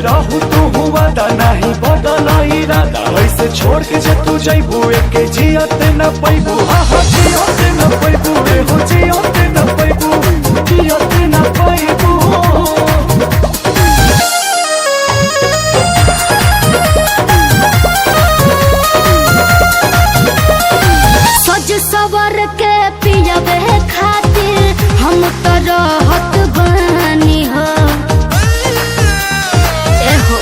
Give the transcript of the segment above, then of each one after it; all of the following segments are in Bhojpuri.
रहू तू हुआ दा नहीं बदल इरादा वैसे छोड़ के जे तू जइबू एके जियत न पैबू हाँ जियत न पैबू हो जियत न पैबू जियत न पैबू। सज सवर के पियबे खातिर हम तो रहत बानी हो एहो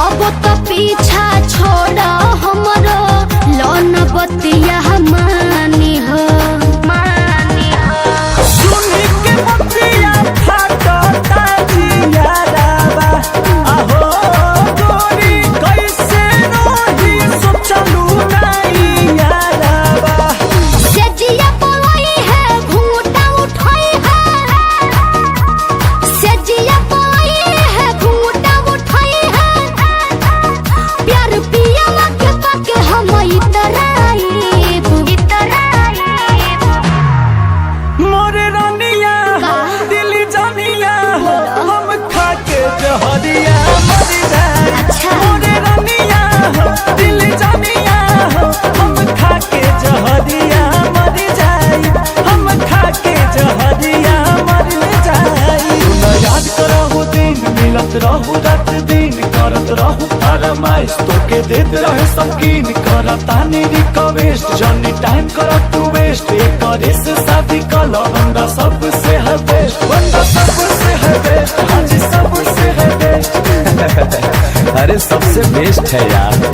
अब तो पीछा छोड़ हमरो लोन बतिया मानी हो सुनी के बतिया फाटता जियारावा आहो गोरी कैसे रही सोचलू नहीं यारावा से जिया पवई है घूंटा उठाई है से जिया पवई है घूंटा उठाई है प्यार पिया के पाके हम इतराई मोरे रानिया दिल जानिया हम खाके जहरिया मर जाए अच्छा। मोरे रानिया दिल जानिया हम खाके जहरिया मर जाए हम खाके जहरिया मर जाए तू याद करहु दिन मिलत रहू रात दिन करत रहू फरमाइश तोके देत रहे सकीन करतानी रिक्वेस्ट जर्नी टाइम करत तू वेस्ट करे से शादी कल बंदा सबसे है बेस्ट बंदा सबसे है बेस्ट हाँ जी सबसे है बेस्ट अरे सबसे बेस्ट है यार।